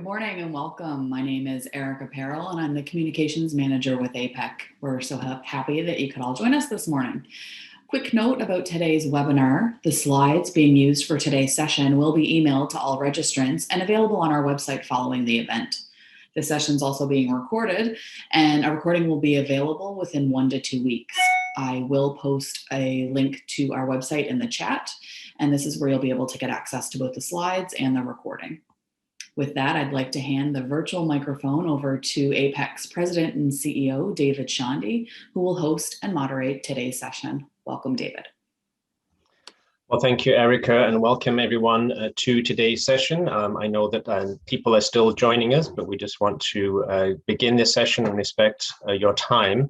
Good morning and welcome. My name is Erica Perrell and I'm the Communications Manager with APEC. We're so happy that you could all join us this morning. Quick note about today's webinar. The slides being used for today's session will be emailed to all registrants and available on our website following the event. The session is also being recorded and a recording will be available within 1 to 2 weeks. I will post a link to our website in the chat, and this is where you'll be able to get access to both the slides and the recording. With that, I'd like to hand the virtual microphone over to APEC's President and CEO, David Chaundy, who will host and moderate today's session. Welcome, David. Well, thank you, Erica, and welcome everyone to today's session. I know that people are still joining us, but we just want to begin this session and respect your time.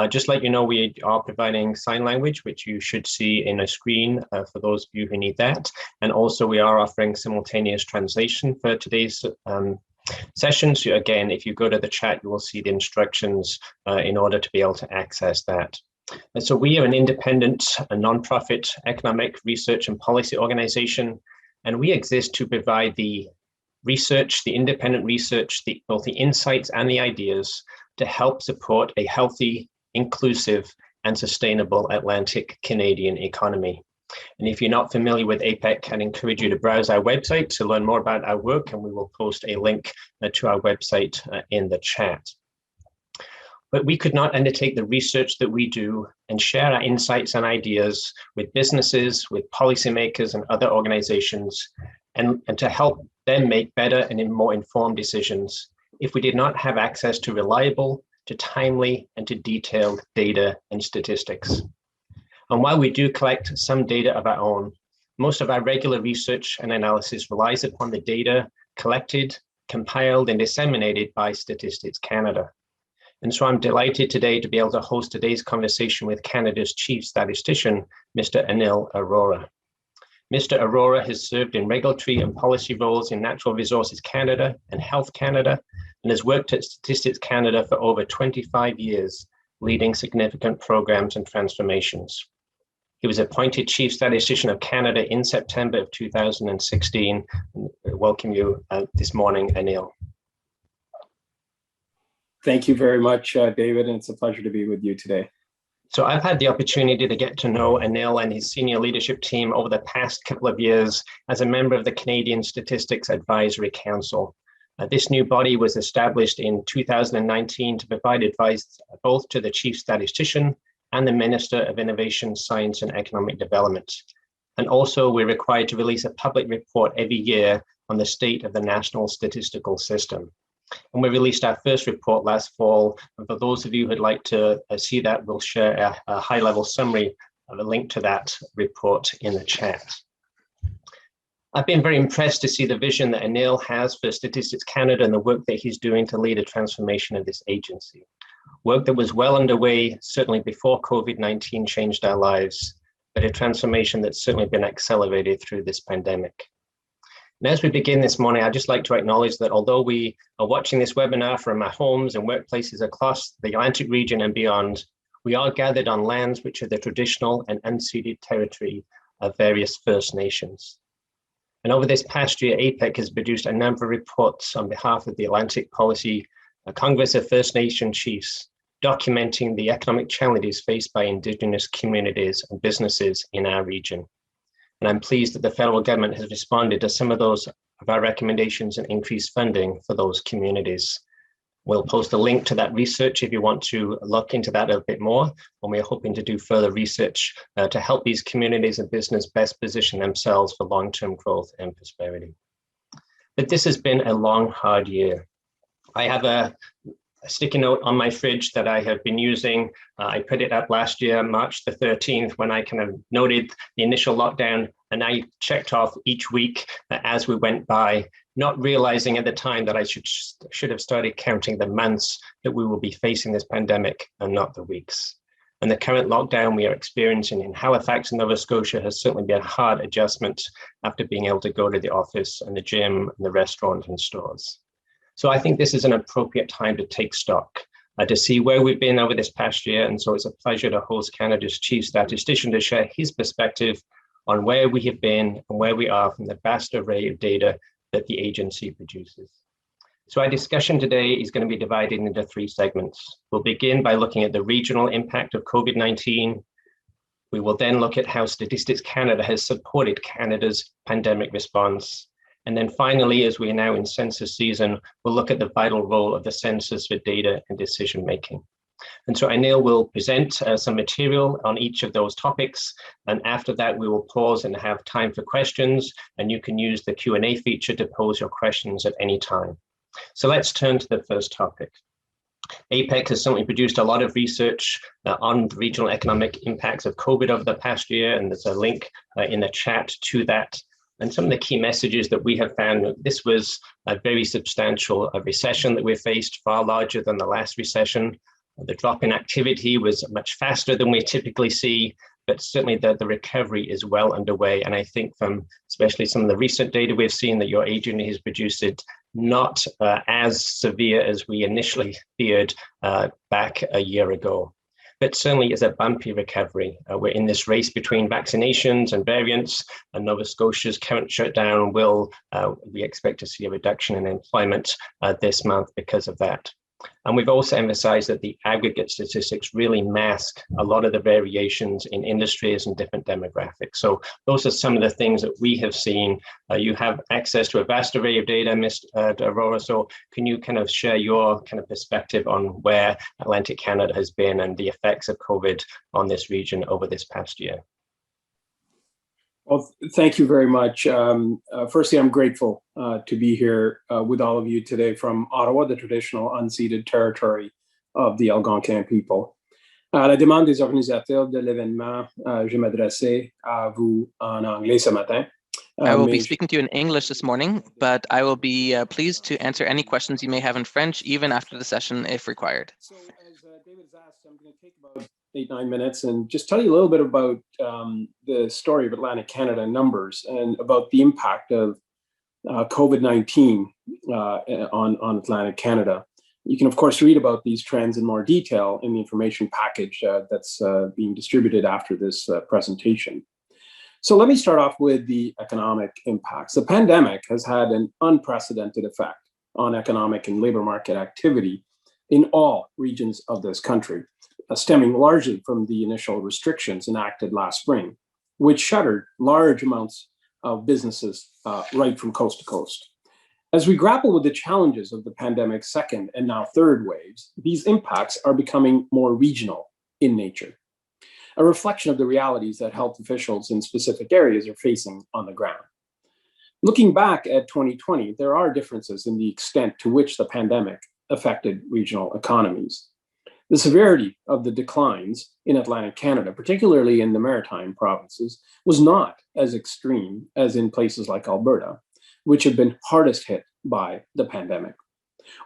Just let you know, we are providing sign language, which you should see in a screen for those of you who need that. And also we are offering simultaneous translation for today's session. So again, if you go to the chat, you will see the instructions in order to be able to access that. And so we are an independent, a nonprofit economic research and policy organization, and we exist to provide the research, the independent research, both the insights and the ideas to help support a healthy, inclusive and sustainable Atlantic Canadian economy. And if you're not familiar with APEC, I'd encourage you to browse our website to learn more about our work, and we will post a link to our website in the chat. But we could not undertake the research that we do and share our insights and ideas with businesses, with policymakers and other organizations, and to help them make better and more informed decisions if we did not have access to reliable, to timely, and to detailed data and statistics. And while we do collect some data of our own, most of our regular research and analysis relies upon the data collected, compiled, and disseminated by Statistics Canada. And so I'm delighted today to be able to host today's conversation with Canada's Chief Statistician, Mr. Anil Arora. Mr. Arora has served in regulatory and policy roles in Natural Resources Canada and Health Canada, and has worked at Statistics Canada for over 25 years, leading significant programs and transformations. He was appointed Chief Statistician of Canada in September of 2016. Welcome you this morning, Anil. Thank you very much, David, and it's a pleasure to be with you today. So I've had the opportunity to get to know Anil and his senior leadership team over the past couple of years as a member of the Canadian Statistics Advisory Council. This new body was established in 2019 to provide advice both to the Chief Statistician and the Minister of Innovation, Science and Economic Development. And also we're required to release a public report every year on the state of the national statistical system. And we released our first report last fall. And for those of you who'd like to see that, we'll share a high-level summary of a link to that report in the chat. I've been very impressed to see the vision that Anil has for Statistics Canada and the work that he's doing to lead a transformation of this agency. Work that was well underway, certainly before COVID-19 changed our lives, but a transformation that's certainly been accelerated through this pandemic. And as we begin this morning, I'd just like to acknowledge that although we are watching this webinar from our homes and workplaces across the Atlantic region and beyond, we are gathered on lands which are the traditional and unceded territory of various First Nations. And over this past year, APEC has produced a number of reports on behalf of the Atlantic Policy Congress of First Nation Chiefs, documenting the economic challenges faced by Indigenous communities and businesses in our region. And I'm pleased that the federal government has responded to some of those of our recommendations and increased funding for those communities. We'll post a link to that research if you want to look into that a bit more, and we're hoping to do further research to help these communities and business best position themselves for long-term growth and prosperity. But this has been a long, hard year. I have a sticky note on my fridge that I have been using. I put it up last year, March the 13th, when I kind of noted the initial lockdown, and I checked off each week as we went by, not realizing at the time that I should have started counting the months that we will be facing this pandemic and not the weeks. And the current lockdown we are experiencing in Halifax and Nova Scotia has certainly been a hard adjustment after being able to go to the office and the gym and the restaurant and stores. So I think this is an appropriate time to take stock, to see where we've been over this past year. And so it's a pleasure to host Canada's Chief Statistician to share his perspective on where we have been and where we are from the vast array of data that the agency produces. So our discussion today is going to be divided into three segments. We'll begin by looking at the regional impact of COVID-19. We will then look at how Statistics Canada has supported Canada's pandemic response. And then finally, as we are now in census season, we'll look at the vital role of the census for data and decision making. And so Anil will present some material on each of those topics. And after that, we will pause and have time for questions. And you can use the Q&A feature to pose your questions at any time. So let's turn to the first topic. APEC has certainly produced a lot of research on the regional economic impacts of COVID over the past year. And there's a link in the chat to that. And some of the key messages that we have found, this was a very substantial recession that we faced, far larger than the last recession. The drop in activity was much faster than we typically see, but certainly the recovery is well underway. And I think from especially some of the recent data we've seen that your agency has produced, it not as severe as we initially feared back a year ago. But certainly is a bumpy recovery. We're in this race between vaccinations and variants, and Nova Scotia's current shutdown will, we expect to see a reduction in employment this month because of that. And we've also emphasized that the aggregate statistics really mask a lot of the variations in industries and different demographics. So those are some of the things that we have seen. You have access to a vast array of data, Ms. Arora. So can you kind of share your kind of perspective on where Atlantic Canada has been and the effects of COVID on this region over this past year? Well, thank you very much. Firstly, I'm grateful to be here with all of you today from Ottawa, the traditional unceded territory of the Algonquin people. À la demande des organisateurs de l'événement, je m'adressais à vous en anglais ce matin. I will be speaking to you in English this morning, but I will be pleased to answer any questions you may have in French, even after the session, if required. So as David has asked, I'm going to take about 8-9 minutes and just tell you a little bit about the story of Atlantic Canada numbers and about the impact of COVID-19 on Atlantic Canada. You can, of course, read about these trends in more detail in the information package that's being distributed after this presentation. So let me start off with the economic impacts. The pandemic has had an unprecedented effect on economic and labor market activity in all regions of this country, stemming largely from the initial restrictions enacted last spring, which shuttered large amounts of businesses right from coast to coast. As we grapple with the challenges of the pandemic's second and now third waves, these impacts are becoming more regional in nature, a reflection of the realities that health officials in specific areas are facing on the ground. Looking back at 2020, there are differences in the extent to which the pandemic affected regional economies. The severity of the declines in Atlantic Canada, particularly in the maritime provinces, was not as extreme as in places like Alberta, which have been hardest hit by the pandemic.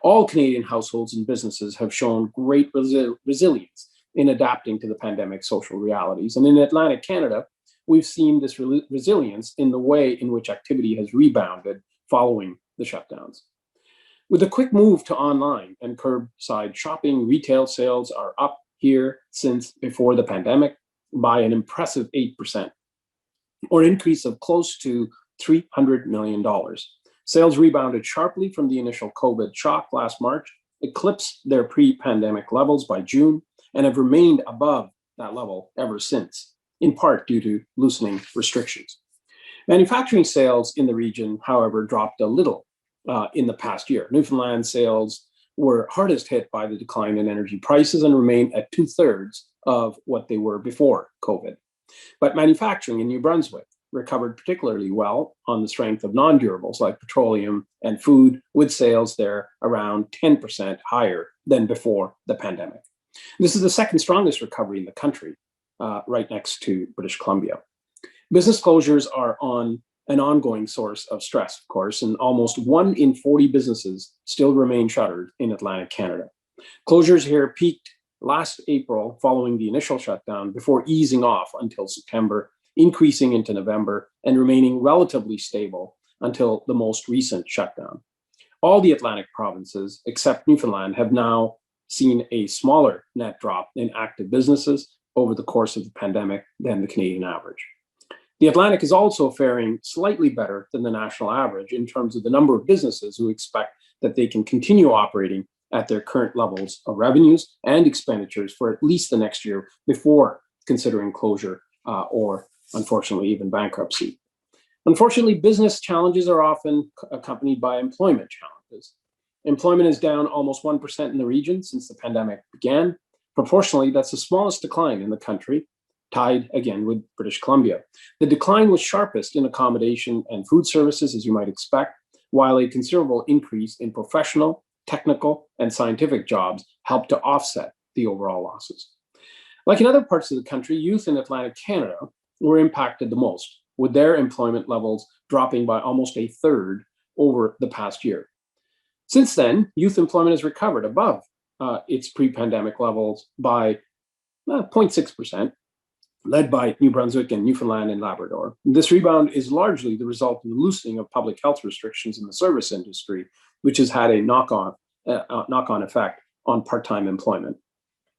All Canadian households and businesses have shown great resilience in adapting to the pandemic's social realities. And in Atlantic Canada, we've seen this resilience in the way in which activity has rebounded following the shutdowns. With a quick move to online and curbside shopping, retail sales are up here since before the pandemic by an impressive 8%, or an increase of close to $300 million. Sales rebounded sharply from the initial COVID shock last March, eclipsed their pre-pandemic levels by June, and have remained above that level ever since, in part due to loosening restrictions. Manufacturing sales in the region, however, dropped a little in the past year. Newfoundland sales were hardest hit by the decline in energy prices and remain at 2/3 of what they were before COVID. But manufacturing in New Brunswick recovered particularly well on the strength of non-durables like petroleum and food, with sales there around 10% higher than before the pandemic. This is the second strongest recovery in the country, right next to British Columbia. Business closures are an ongoing source of stress, of course, and almost 1 in 40 businesses still remain shuttered in Atlantic Canada. Closures here peaked last April following the initial shutdown before easing off until September, increasing into November, and remaining relatively stable until the most recent shutdown. All the Atlantic provinces, except Newfoundland, have now seen a smaller net drop in active businesses over the course of the pandemic than the Canadian average. The Atlantic is also faring slightly better than the national average in terms of the number of businesses who expect that they can continue operating at their current levels of revenues and expenditures for at least the next year before considering closure or, unfortunately, even bankruptcy. Unfortunately, business challenges are often accompanied by employment challenges. Employment is down almost 1% in the region since the pandemic began. Proportionally, that's the smallest decline in the country, tied again with British Columbia. The decline was sharpest in accommodation and food services, as you might expect, while a considerable increase in professional, technical, and scientific jobs helped to offset the overall losses. Like in other parts of the country, youth in Atlantic Canada were impacted the most, with their employment levels dropping by almost a third over the past year. Since then, youth employment has recovered above its pre-pandemic levels by 0.6%, led by New Brunswick and Newfoundland and Labrador. This rebound is largely the result of the loosening of public health restrictions in the service industry, which has had a knock-on effect on part-time employment.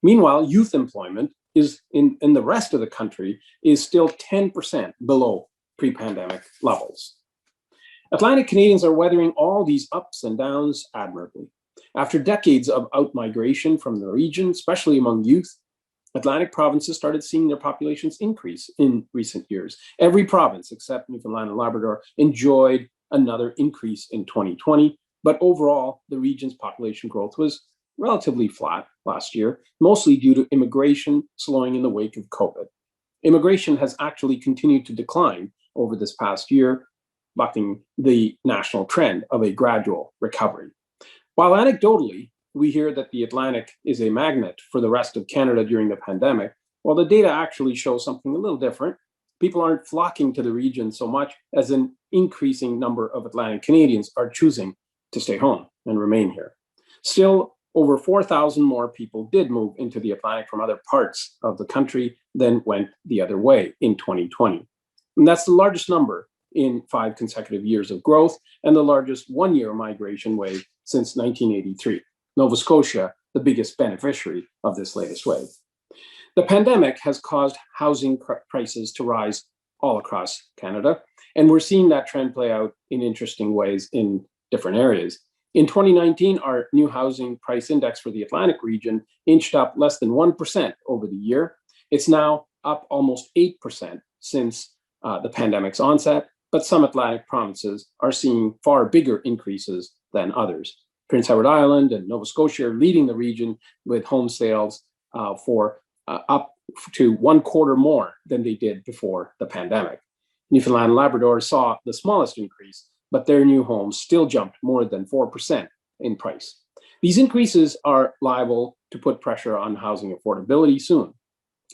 Meanwhile, youth employment is in the rest of the country is still 10% below pre-pandemic levels. Atlantic Canadians are weathering all these ups and downs admirably. After decades of out-migration from the region, especially among youth, Atlantic provinces started seeing their populations increase in recent years. Every province except Newfoundland and Labrador enjoyed another increase in 2020, but overall, the region's population growth was relatively flat last year, mostly due to immigration slowing in the wake of COVID. Immigration has actually continued to decline over this past year, bucking the national trend of a gradual recovery. While anecdotally, we hear that the Atlantic is a magnet for the rest of Canada during the pandemic, well, the data actually shows something a little different. People aren't flocking to the region so much as an increasing number of Atlantic Canadians are choosing to stay home and remain here. Still, over 4,000 more people did move into the Atlantic from other parts of the country than went the other way in 2020. And that's the largest number in 5 consecutive years of growth and the largest one-year migration wave since 1983. Nova Scotia, the biggest beneficiary of this latest wave. The pandemic has caused housing prices to rise all across Canada, and we're seeing that trend play out in interesting ways in different areas. In 2019, our new housing price index for the Atlantic region inched up less than 1% over the year. It's now up almost 8% since the pandemic's onset, but some Atlantic provinces are seeing far bigger increases than others. Prince Edward Island and Nova Scotia are leading the region with home sales for up to 1/4 more than they did before the pandemic. Newfoundland and Labrador saw the smallest increase, but their new homes still jumped more than 4% in price. These increases are liable to put pressure on housing affordability soon.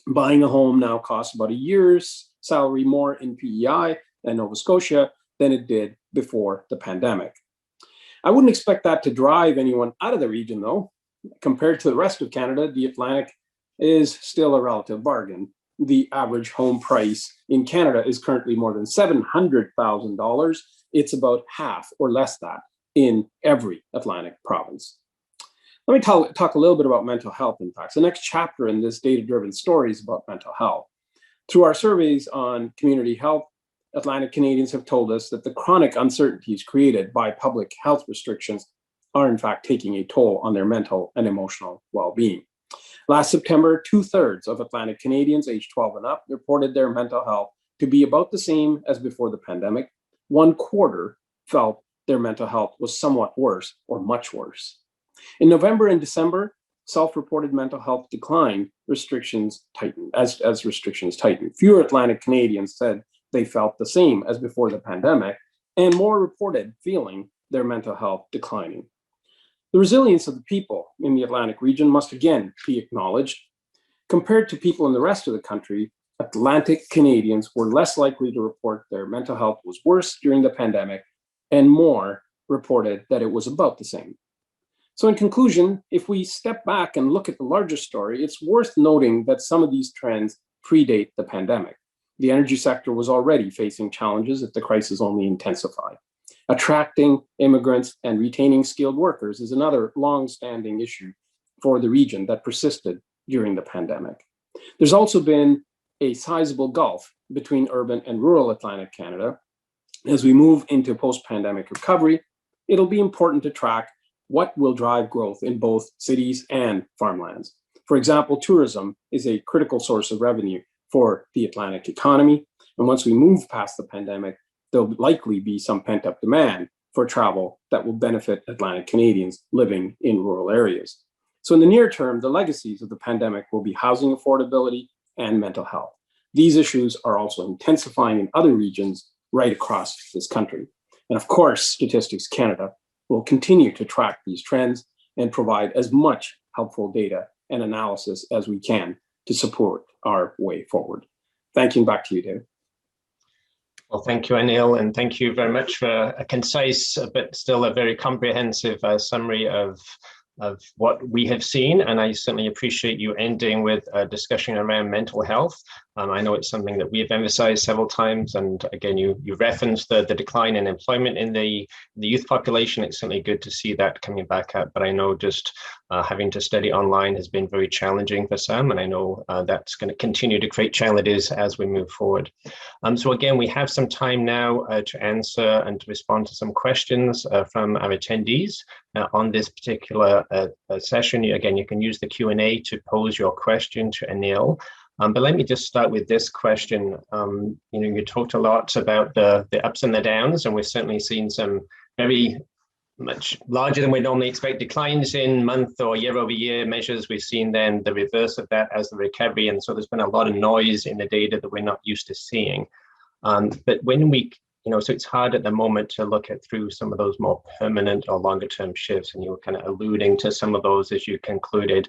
Buying a home now costs about a year's salary more in PEI and Nova Scotia than it did before the pandemic. I wouldn't expect that to drive anyone out of the region, though. Compared to the rest of Canada, the Atlantic is still a relative bargain. The average home price in Canada is currently more than $700,000. It's about half or less that in every Atlantic province. Let me talk a little bit about mental health impacts. The next chapter in this data-driven story is about mental health. Through our surveys on community health, Atlantic Canadians have told us that the chronic uncertainties created by public health restrictions are in fact taking a toll on their mental and emotional well-being. Last September, 2/3 of Atlantic Canadians aged 12 and up reported their mental health to be about the same as before the pandemic. 1/4 felt their mental health was somewhat worse or much worse. In November and December, self-reported mental health declined, restrictions tightened. As restrictions tightened, fewer Atlantic Canadians said they felt the same as before the pandemic, and more reported feeling their mental health declining. The resilience of the people in the Atlantic region must again be acknowledged. Compared to people in the rest of the country, Atlantic Canadians were less likely to report their mental health was worse during the pandemic, and more reported that it was about the same. So in conclusion, if we step back and look at the larger story, it's worth noting that some of these trends predate the pandemic. The energy sector was already facing challenges if the crisis only intensified. Attracting immigrants and retaining skilled workers is another long-standing issue for the region that persisted during the pandemic. There's also been a sizable gulf between urban and rural Atlantic Canada. As we move into post-pandemic recovery, it'll be important to track what will drive growth in both cities and farmlands. For example, tourism is a critical source of revenue for the Atlantic economy. And once we move past the pandemic, there'll likely be some pent-up demand for travel that will benefit Atlantic Canadians living in rural areas. So in the near term, the legacies of the pandemic will be housing affordability and mental health. These issues are also intensifying in other regions right across this country. And of course, Statistics Canada will continue to track these trends and provide as much helpful data and analysis as we can to support our way forward. Thank you, and back to you, David. Well, thank you, Anil, and thank you very much for a concise but still a very comprehensive summary of what we have seen. And I certainly appreciate you ending with a discussion around mental health. I know it's something that we have emphasized several times. And again, you referenced the decline in employment in the youth population. It's certainly good to see that coming back up. But I know just having to study online has been very challenging for some. And I know that's going to continue to create challenges as we move forward. So again, we have some time now to answer and to respond to some questions from our attendees on this particular session. Again, you can use the Q&A to pose your question to Anil. But let me just start with this question. You talked a lot about the ups and the downs, and we've certainly seen some very much larger than we normally expect declines in month or year over year measures. We've seen then the reverse of that as the recovery. And so there's been a lot of noise in the data that we're not used to seeing. But when we, so it's hard at the moment to look at through some of those more permanent or longer term shifts. And you were kind of alluding to some of those as you concluded.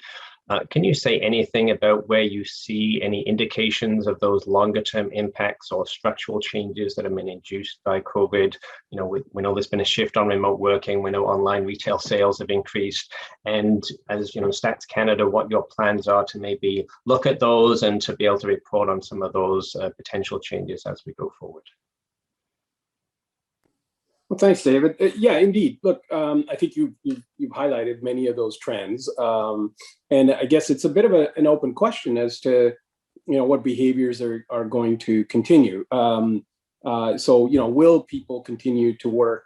Can you say anything about where you see any indications of those longer term impacts or structural changes that have been induced by COVID? We know there's been a shift on remote working. We know online retail sales have increased. And as Stats Canada, what your plans are to maybe look at those and to be able to report on some of those potential changes as we go forward. Well, thanks, David. Yeah, indeed. Look, I think you've highlighted many of those trends, and I guess it's a bit of an open question as to what behaviors are going to continue. So will people continue to work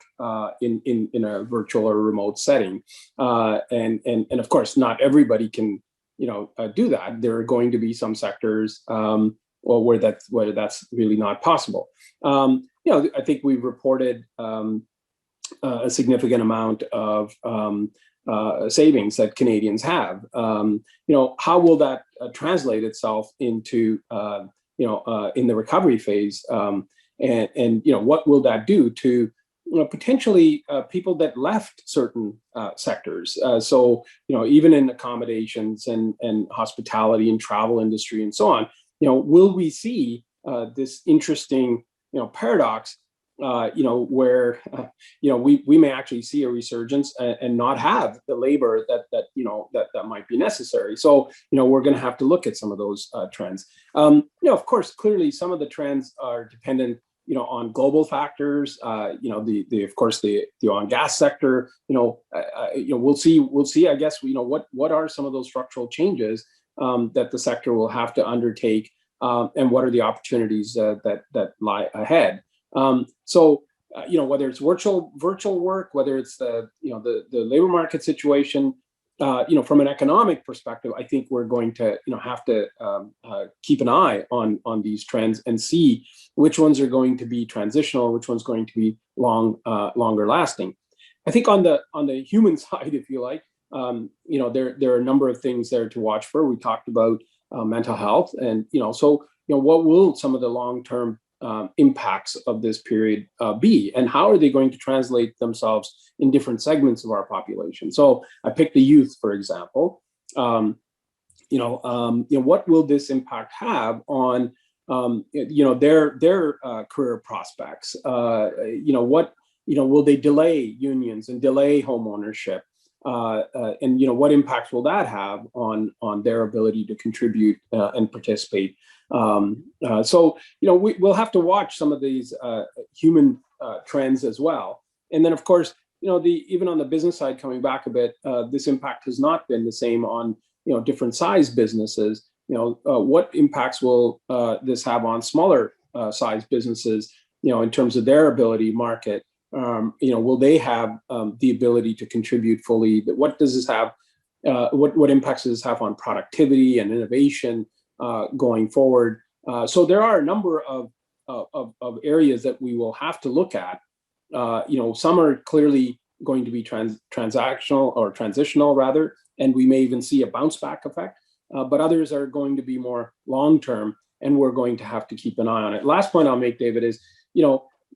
in a virtual or remote setting? And of course, not everybody can do that. There are going to be some sectors where that's really not possible. I think we've reported a significant amount of savings that Canadians have. How will that translate itself into in the recovery phase? And what will that do to potentially people that left certain sectors? So even in accommodations and hospitality and travel industry and so on, will we see this interesting paradox, where we may actually see a resurgence and not have the labor that might be necessary. So we're going to have to look at some of those trends. Of course, clearly some of the trends are dependent on global factors. Of course the oil and gas sector. We'll see. I guess what are some of those structural changes that the sector will have to undertake. And what are the opportunities that lie ahead? So whether it's virtual work, whether it's the labor market situation, from an economic perspective, I think we're going to have to keep an eye on these trends and see which ones are going to be transitional, which one's going to be longer lasting. I think on the human side, if you like, there are a number of things there to watch for. We talked about mental health, and what will some of the long-term impacts of this period be, and how are they going to translate themselves in different segments of our population? So I picked the youth, for example. What will this impact have on their career prospects? Will they delay unions and delay home ownership? And what impacts will that have on their ability to contribute and participate? So we'll have to watch some of these human trends as well. And then of course, even on the business side, coming back a bit, this impact has not been the same on different size businesses. What impacts will this have on smaller size businesses? In terms of their ability to market will they have the ability to contribute fully? What does this have? What impacts does this have on productivity and innovation going forward? So there are a number of areas that we will have to look at. Some are clearly going to be transactional or transitional rather, and we may even see a bounce back effect. But others are going to be more long term, and we're going to have to keep an eye on it. Last point I'll make, David, is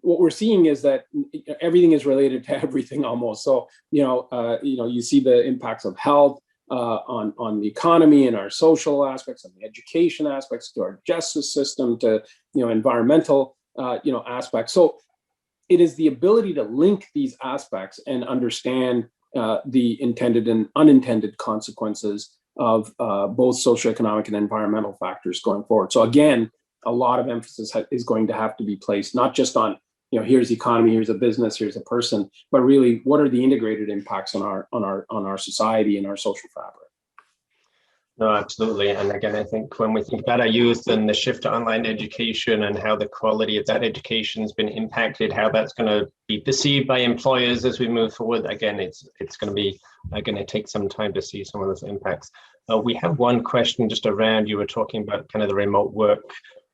what we're seeing is that everything is related to everything almost. So you see the impacts of health on the economy and our social aspects and the education aspects to our justice system to environmental aspects. So it is the ability to link these aspects and understand the intended and unintended consequences of both socioeconomic and environmental factors going forward. So again, a lot of emphasis is going to have to be placed not just on here's the economy, here's a business, here's a person, but really what are the integrated impacts on our society and our social fabric. No, absolutely. And again, I think when we think about our youth and the shift to online education and how the quality of that education has been impacted, how that's going to be perceived by employers as we move forward, again, it's going to be going to take some time to see some of those impacts. We have one question just around, you were talking about kind of the remote work.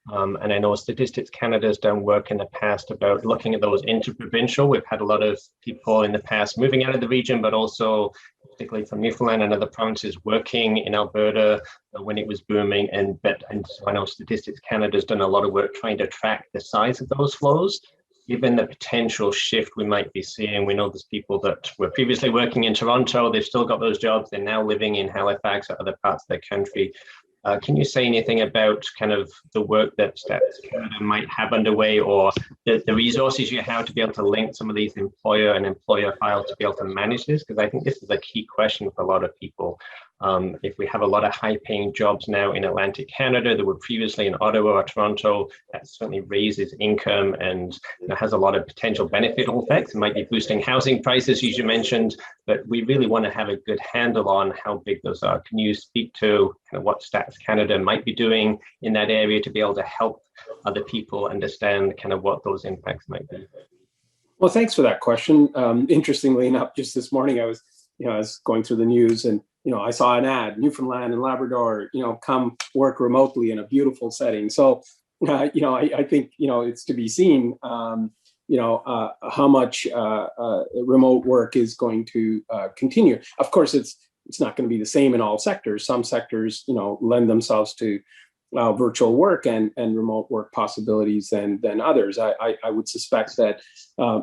And I know Statistics Canada has done work in the past about looking at those interprovincial. We've had a lot of people in the past moving out of the region, but also particularly from Newfoundland and other provinces working in Alberta when it was booming. And so I know Statistics Canada has done a lot of work trying to track the size of those flows. Given the potential shift we might be seeing, we know there's people that were previously working in Toronto, they've still got those jobs, they're now living in Halifax or other parts of the country. Can you say anything about kind of the work that Stats Canada might have underway, or the resources you have to be able to link some of these employer and employer files to be able to manage this? Because I think this is a key question for a lot of people. If we have a lot of high-paying jobs now in Atlantic Canada that were previously in Ottawa or Toronto, that certainly raises income and has a lot of potential beneficial effects. It might be boosting housing prices, as you mentioned, but we really want to have a good handle on how big those are. Can you speak to kind of what Stats Canada might be doing in that area to be able to help other people understand kind of what those impacts might be? Well, thanks for that question. Interestingly enough, just this morning I was going through the news and I saw an ad, Newfoundland and Labrador, come work remotely in a beautiful setting. So, I think, it's to be seen, how much remote work is going to continue. Of course, it's not going to be the same in all sectors. Some sectors, lend themselves to virtual work and remote work possibilities than others. I would suspect that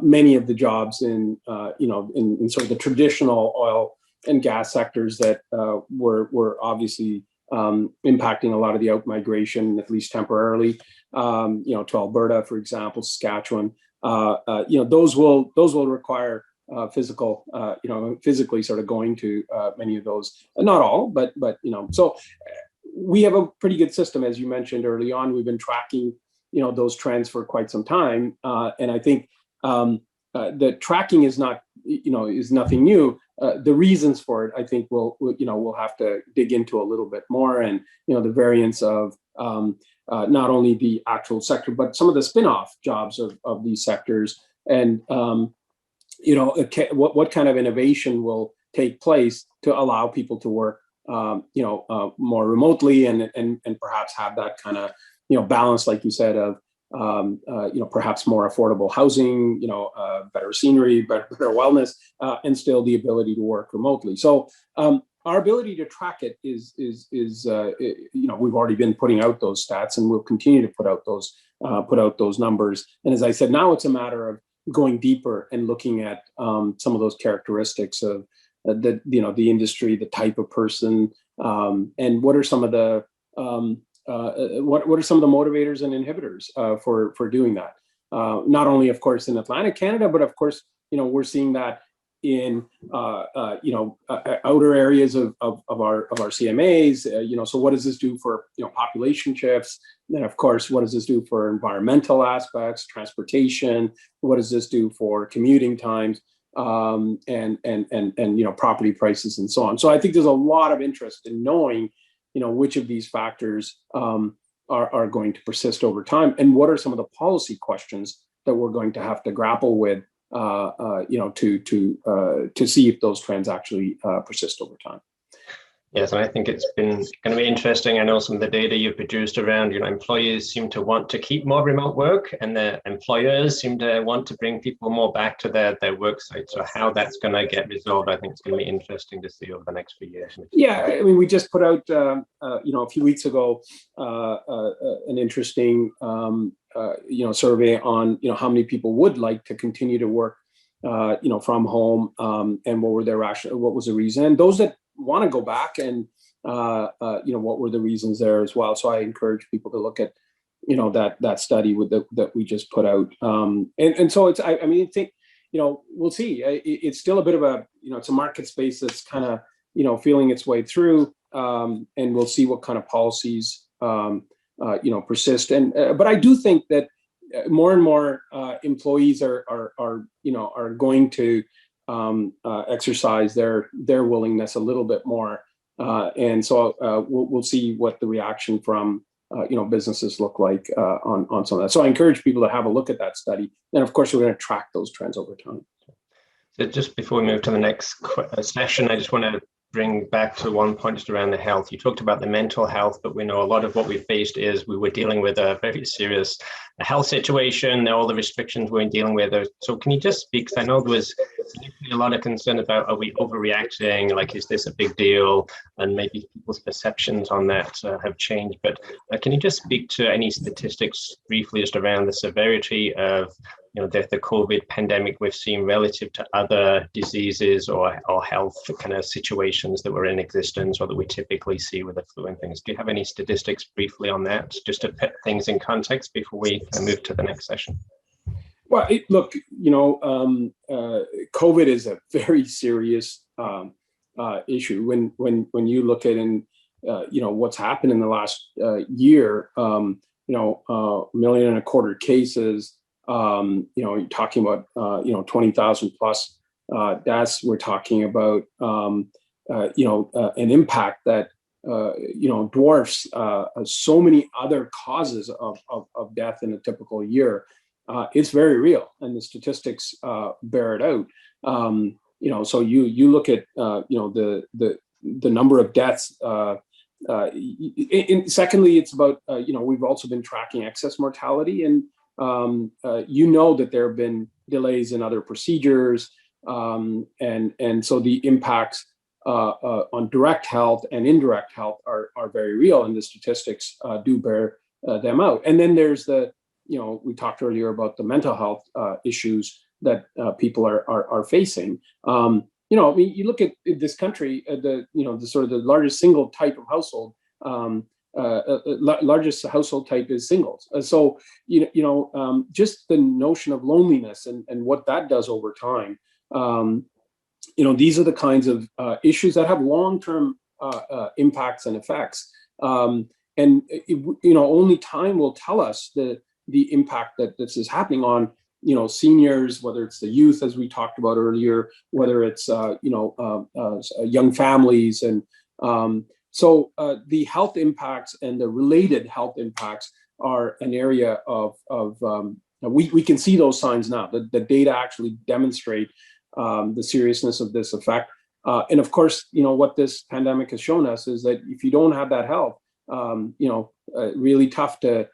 many of the jobs in sort of the traditional oil and gas sectors that were obviously impacting a lot of the out-migration, at least temporarily, to Alberta, for example, Saskatchewan, those will require physically sort of going to many of those, not all, but so we have a pretty good system, as you mentioned early on. We've been tracking, those trends for quite some time, and I think the tracking is nothing new. The reasons for it, I think, we'll have to dig into a little bit more, and the variance of not only the actual sector, but some of the spin-off jobs of these sectors, and what kind of innovation will take place to allow people to work more remotely and perhaps have that kind of balance, like you said, of perhaps more affordable housing, better scenery, better wellness, and still the ability to work remotely. So our ability to track it is we've already been putting out those stats, and we'll continue to put out those numbers. And as I said, now it's a matter of going deeper and looking at some of those characteristics of the industry, the type of person, and what are some of the what are some of the motivators and inhibitors for doing that? Not only, of course, in Atlantic Canada, but of course, we're seeing that in outer areas of our CMAs. So what does this do for population shifts? Then, of course, what does this do for environmental aspects, transportation? What does this do for commuting times? And property prices and so on. So I think there's a lot of interest in knowing, which of these factors are going to persist over time, and what are some of the policy questions that we're going to have to grapple with to see if those trends actually persist over time. Yes, and I think it's been going to be interesting. I know some of the data you've produced around, employees seem to want to keep more remote work, and the employers seem to want to bring people more back to their work site. So how that's going to get resolved, I think it's going to be interesting to see over the next few years. Yeah, I mean, we just put out, a few weeks ago, an interesting, survey on, how many people would like to continue to work, from home, and what was the reason. And those that want to go back and what were the reasons there as well. So I encourage people to look at that study that we just put out, and so it's I think we'll see. It's still a bit of a it's a market space that's kind of feeling its way through, and we'll see what kind of policies persist. And but I do think that more and more employees are going to exercise their willingness a little bit more, and so we'll see what the reaction from businesses look like on some of that. So I encourage people to have a look at that study, and of course we're going to track those trends over time. So just before we move to the next session, I just want to bring back to one point just around the health. You talked about the mental health, but we know a lot of what we faced is we were dealing with a very serious health situation, all the restrictions we're dealing with. So can you just speak, because I know there was a lot of concern about, are we overreacting? Like, is this a big deal? And maybe people's perceptions on that have changed. But can you just speak to any statistics briefly just around the severity of the COVID pandemic we've seen relative to other diseases or health kind of situations that were in existence or that we typically see with the flu and things? Do you have any statistics briefly on that, just to put things in context before we move to the next session? Well, look, COVID is a very serious issue. When you look at what's happened in the last year, 1.25 million cases. You're talking about 20,000 plus deaths. We're talking about an impact that dwarfs so many other causes of death in a typical year. It's very real, and the statistics bear it out. So you look at the number of deaths. Secondly, it's about we've also been tracking excess mortality, and that there have been delays in other procedures, and so the impacts on direct health and indirect health are very real, and the statistics do bear them out. And then there's we talked earlier about the mental health issues that people are facing. You look at this country, the sort of the largest single type of household. Largest household type is singles. So just the notion of loneliness and what that does over time. These are the kinds of issues that have long-term impacts and effects. Only time will tell us the impact that this is happening on seniors, whether it's the youth, as we talked about earlier, whether it's young families, and so the health impacts and the related health impacts are an area of we can see those signs now. The data actually demonstrate the seriousness of this effect. And of course, what this pandemic has shown us is that if you don't have that health, really tough to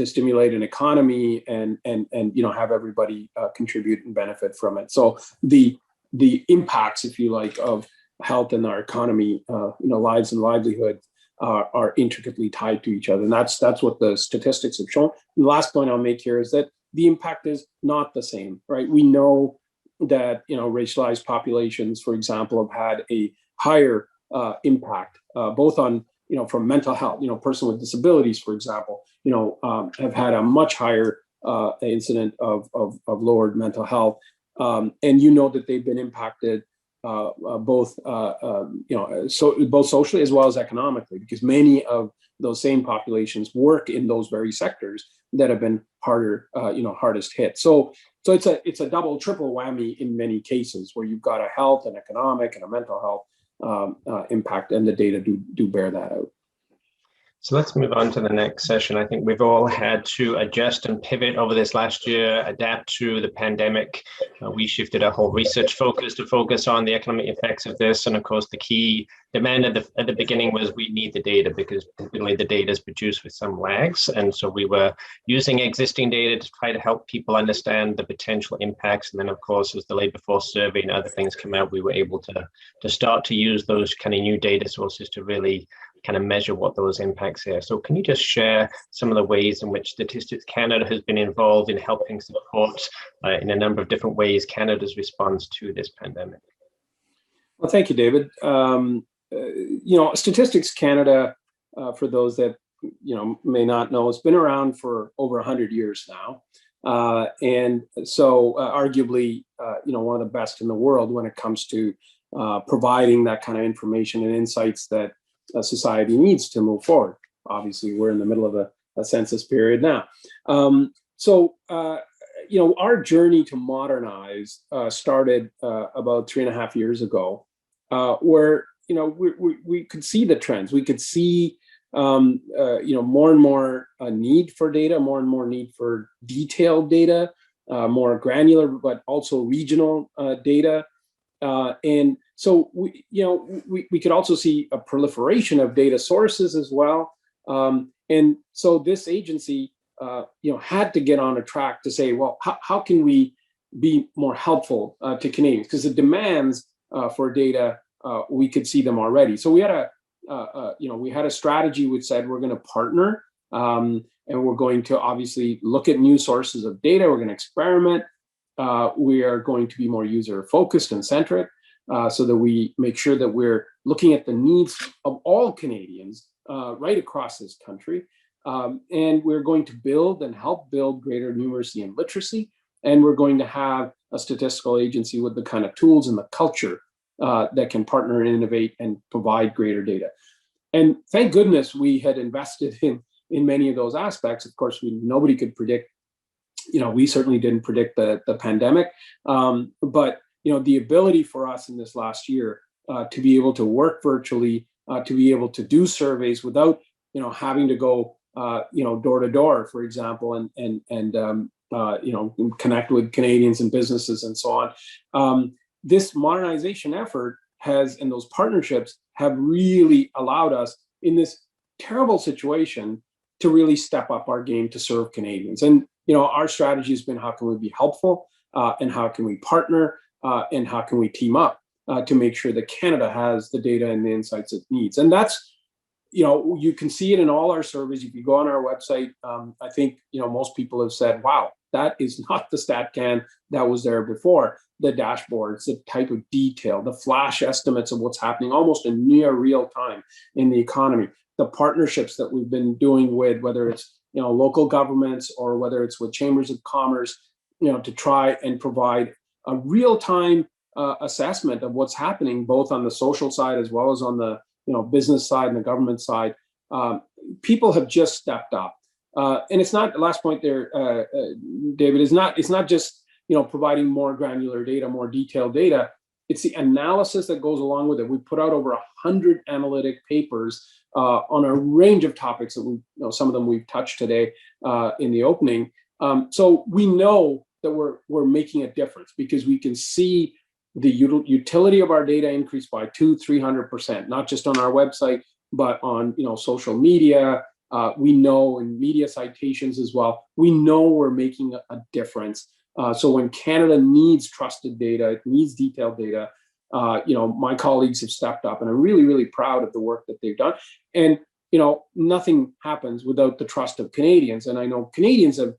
stimulate an economy and have everybody contribute and benefit from it. So the impacts, if you like, of health in our economy, lives and livelihood are intricately tied to each other, and that's what the statistics have shown. And the last point I'll make here is that the impact is not the same, right? We know that racialized populations, for example, have had a higher impact, both on from mental health. Person with disabilities, for example, have had a much higher incident of lowered mental health, and that they've been impacted both socially as well as economically, because many of those same populations work in those very sectors that have been hardest hit. So it's a double, triple whammy in many cases, where you've got a health, an economic, and a mental health impact, and the data do bear that out. So let's move on to the next session. I think we've all had to adjust and pivot over this last year, adapt to the pandemic. We shifted our whole research focus to focus on the economic effects of this. And of course, the key demand at the beginning was we need the data, because typically the data is produced with some lags. And so we were using existing data to try to help people understand the potential impacts. And then of course, as the labor force survey and other things come out, we were able to start to use those kind of new data sources to really kind of measure what those impacts are. So can you just share some of the ways in which Statistics Canada has been involved in helping support in a number of different ways Canada's response to this pandemic? Well, thank you, David. Statistics Canada, for those that may not know, has been around for over 100 years now, and so arguably, one of the best in the world when it comes to providing that kind of information and insights that society needs to move forward. Obviously, we're in the middle of a census period now. Our journey to modernize started about 3.5 years ago, where we could see the trends. We could see more and more need for data, more and more need for detailed data, more granular, but also regional data. And so we could also see a proliferation of data sources as well. And so this agency had to get on a track to say, well, how can we be more helpful to Canadians? Because the demands for data, we could see them already. So we had a strategy which said we're going to partner, and we're going to obviously look at new sources of data. We're going to experiment. We are going to be more user focused and centric, so that we make sure that we're looking at the needs of all Canadians right across this country. And we're going to build and help build greater numeracy and literacy. And we're going to have a statistical agency with the kind of tools and the culture that can partner and innovate and provide greater data. And thank goodness we had invested in many of those aspects. Of course, nobody could predict. We certainly didn't predict the pandemic, but the ability for us in this last year to be able to work virtually, to be able to do surveys without having to go door to door, for example, and connect with Canadians and businesses and so on. This modernization effort and those partnerships have really allowed us in this terrible situation to really step up our game to serve Canadians. And our strategy has been, how can we be helpful, and how can we partner, and how can we team up to make sure that Canada has the data and the insights it needs. And that's, you can see it in all our surveys. If you go on our website, I think, most people have said, wow, that is not the StatCan that was there before. The dashboards, the type of detail, the flash estimates of what's happening almost in near real time in the economy, the partnerships that we've been doing with, whether it's local governments or whether it's with chambers of commerce, to try and provide a real-time assessment of what's happening, both on the social side as well as on the business side and the government side. People have just stepped up, and it's not, the last point there, David, it's not just providing more granular data, more detailed data. It's the analysis that goes along with it. We put out over 100 analytic papers on a range of topics that some of them we've touched today in the opening. So we know that we're making a difference because we can see the utility of our data increase by 200-300%, not just on our website, but on social media. We know in media citations as well. We know we're making a difference. So when Canada needs trusted data, it needs detailed data. My colleagues have stepped up, and I'm really, really proud of the work that they've done. And nothing happens without the trust of Canadians. And I know Canadians have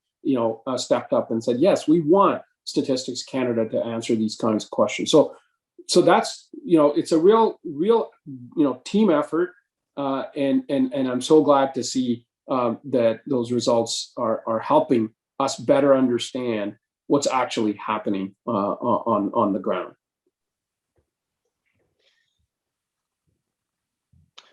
stepped up and said, yes, we want Statistics Canada to answer these kinds of questions. So that's it's a real team effort, and I'm so glad to see that those results are helping us better understand what's actually happening on the ground.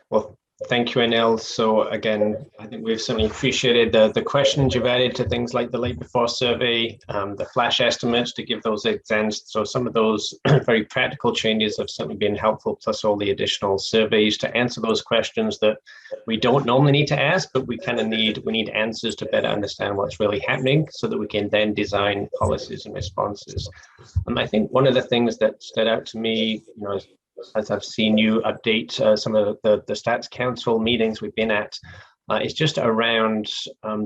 Well, Thank you, Anil. So again, I think we've certainly appreciated the questions you've added to things like the late before survey, the flash estimates to give those exams. So some of those very practical changes have certainly been helpful, plus all the additional surveys to answer those questions that we don't normally need to ask, but we kind of need answers to better understand what's really happening so that we can then design policies and responses. I think one of the things that stood out to me, as I've seen you update some of the Stats Council meetings we've been at, is just around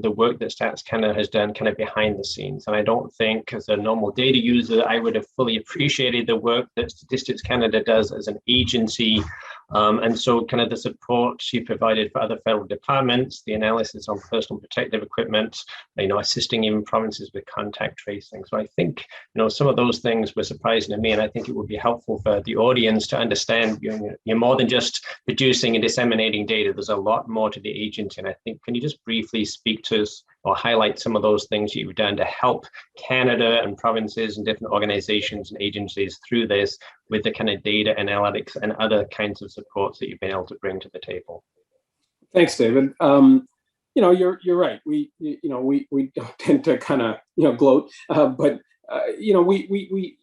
the work that Stats Canada has done kind of behind the scenes. And I don't think as a normal data user, I would have fully appreciated the work that Statistics Canada does as an agency. And so kind of the support she provided for other federal departments, the analysis on personal protective equipment, assisting even provinces with contact tracing. So I think, some of those things were surprising to me, and I think it would be helpful for the audience to understand you're more than just producing and disseminating data. There's a lot more to the agency. And I think, can you just briefly speak to us or highlight some of those things you've done to help Canada and provinces and different organizations and agencies through this with the kind of data analytics and other kinds of supports that you've been able to bring to the table? Thanks, David. You're right. We don't tend to kind of gloat, but we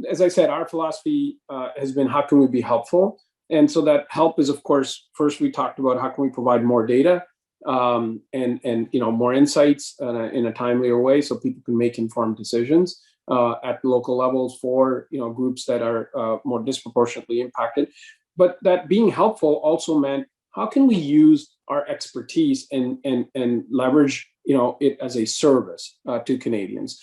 as I said, our philosophy has been how can we be helpful, and so that help is, of course, first we talked about how can we provide more data and more insights in a timelier way so people can make informed decisions at local levels for groups that are more disproportionately impacted. But that being helpful also meant how can we use our expertise and leverage it as a service to Canadians.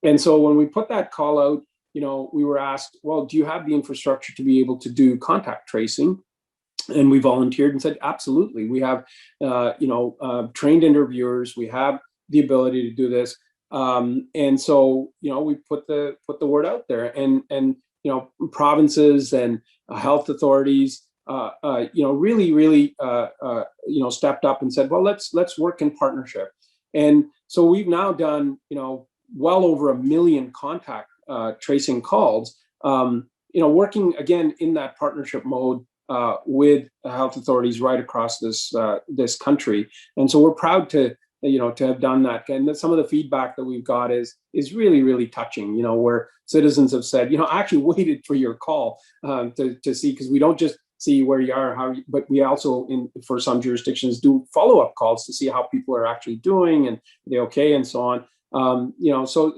And so when we put that call out, we were asked, well, do you have the infrastructure to be able to do contact tracing? And we volunteered and said, absolutely. We have, trained interviewers. We have the ability to do this. And so, we put the word out there, and provinces and health authorities, really, stepped up and said, well, let's work in partnership. And so we've now done, well over 1 million contact tracing calls, working again in that partnership mode with health authorities right across this country. And so we're proud to have done that. And some of the feedback that we've got is really, really touching, where citizens have said, I actually waited for your call to see, because we don't just see where you are, but we also, for some jurisdictions, do follow-up calls to see how people are actually doing and they're okay and so on. So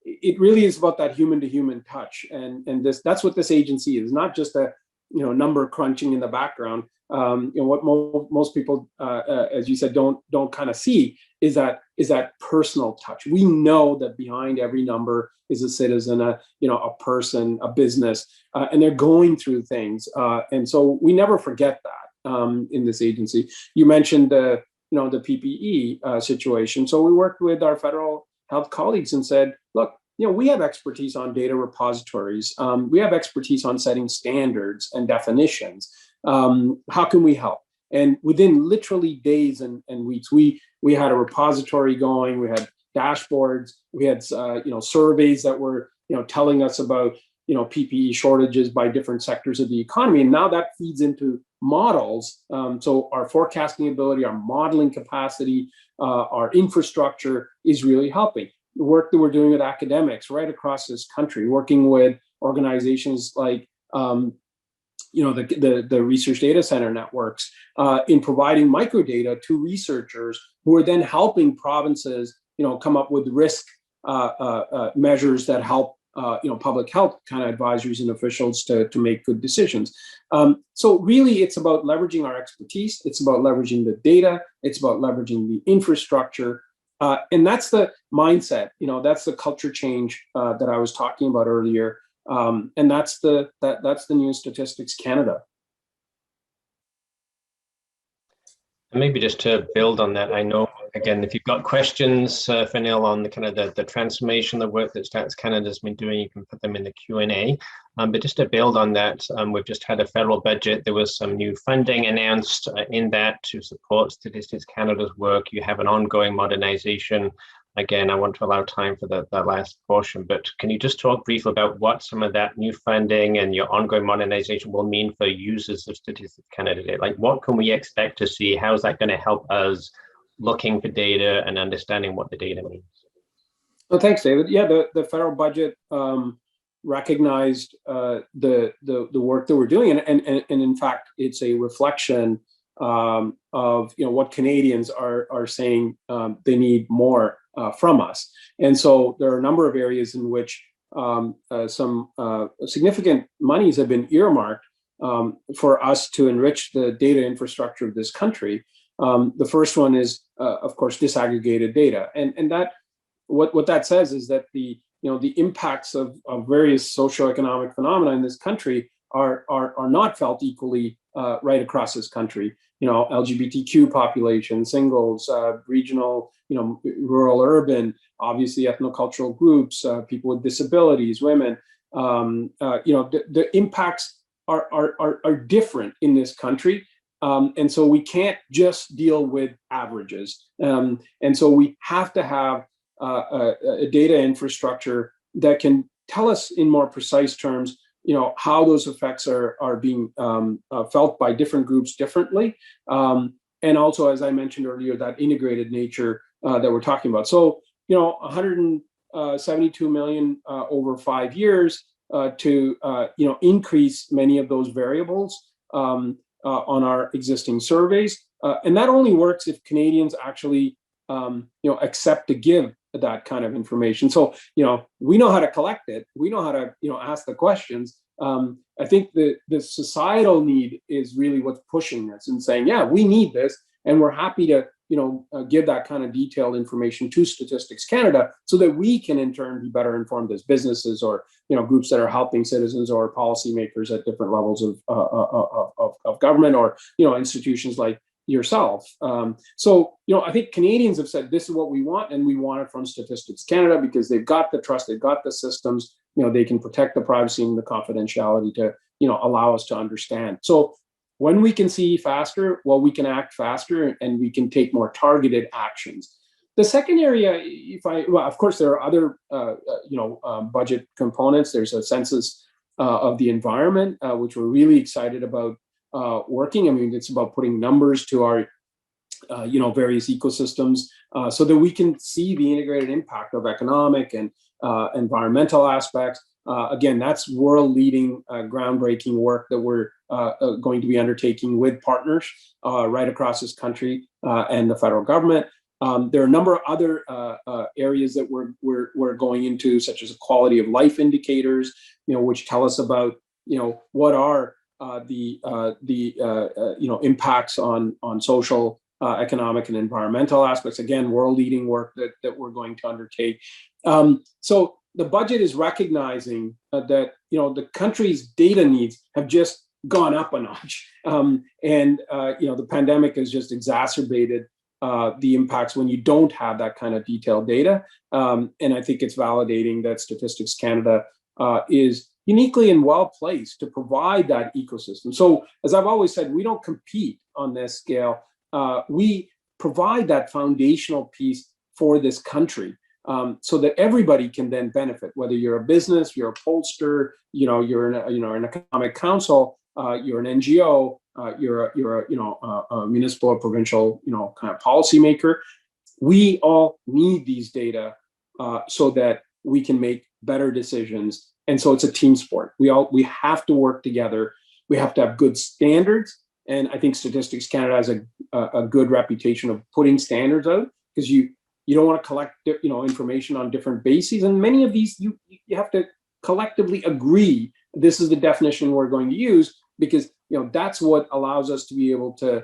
it really is about that human-to-human touch, and that's what this agency is, not just a number crunching in the background. What most people, as you said, don't kind of see is that personal touch. We know that behind every number is a citizen, a person, a business, and they're going through things, and so we never forget that in this agency. You mentioned the PPE situation. So we worked with our federal health colleagues and said, look, we have expertise on data repositories. We have expertise on setting standards and definitions. How can we help? And within literally days and weeks, we had a repository going. We had dashboards. We had surveys that were telling us about PPE shortages by different sectors of the economy. And now that feeds into models. So our forecasting ability, our modeling capacity, our infrastructure is really helping. The work that we're doing with academics right across this country, working with organizations like the research data center networks in providing microdata to researchers who are then helping provinces come up with risk measures that help public health kind of advisories and officials to make good decisions. So really, it's about leveraging our expertise. It's about leveraging the data. It's about leveraging the infrastructure. And that's the mindset, that's the culture change that I was talking about earlier. And that's the new Statistics Canada. And maybe just to build on that, I know, again, if you've got questions for Anil on the kind of the transformation, the work that Stats Canada has been doing, you can put them in the Q&A. But just to build on that, we've just had a federal budget. There was some new funding announced in that to support Statistics Canada's work. You have an ongoing modernization again, I want to allow time for the last portion, but can you just talk briefly about what some of that new funding and your ongoing modernization will mean for users of Statistics Canada? Like, what can we expect to see? How is that going to help us looking for data and understanding what the data means? Well, thanks, David. Yeah, the federal budget recognized the work that we're doing, and in fact, it's a reflection of what Canadians are saying they need more from us. And so there are a number of areas in which some significant monies have been earmarked for us to enrich the data infrastructure of this country. The first one is, of course, disaggregated data, and that what that says is that the impacts of various socioeconomic phenomena in this country are not felt equally right across this country. LGBTQ population, singles, regional, rural, urban, obviously ethnocultural groups, people with disabilities, women. The impacts are different in this country. And so we can't just deal with averages. And so we have to have a data infrastructure that can tell us in more precise terms, how those effects are being felt by different groups differently. And also, as I mentioned earlier, that integrated nature that we're talking about. So, 172 million over 5 years to, increase many of those variables on our existing surveys. And that only works if Canadians actually, accept to give that kind of information. So, we know how to collect it. We know how to, ask the questions. I think the societal need is really what's pushing this and saying, yeah, we need this. And we're happy to, give that kind of detailed information to Statistics Canada so that we can in turn be better informed as businesses or, groups that are helping citizens or policymakers at different levels of government or, institutions like yourself. So, I think Canadians have said this is what we want, and we want it from Statistics Canada because they've got the trust, they've got the systems, they can protect the privacy and the confidentiality to, allow us to understand. So when we can see faster, well, we can act faster and we can take more targeted actions. The second area, of course, there are other, budget components. There's a census of the environment, which we're really excited about working. I mean, it's about putting numbers to our, various ecosystems so that we can see the integrated impact of economic and environmental aspects. Again, that's world-leading, groundbreaking work that we're going to be undertaking with partners right across this country and the federal government. There are a number of other areas that we're going into, such as quality of life indicators, which tell us about, what are the impacts on social, economic, and environmental aspects. Again, world-leading work that we're going to undertake. So the budget is recognizing that the country's data needs have just gone up a notch, and the pandemic has just exacerbated the impacts when you don't have that kind of detailed data. And I think it's validating that Statistics Canada is uniquely and well placed to provide that ecosystem. So, as I've always said, we don't compete on this scale. We provide that foundational piece for this country. So that everybody can then benefit, whether you're a business, you're a pollster, you're an economic council, you're an NGO, you're a municipal or provincial, kind of policymaker. We all need these data so that we can make better decisions. And so it's a team sport. We have to work together. We have to have good standards. And I think Statistics Canada has a good reputation of putting standards out because you don't want to collect, information on different bases. And many of these, you have to collectively agree, this is the definition we're going to use, because, that's what allows us to be able to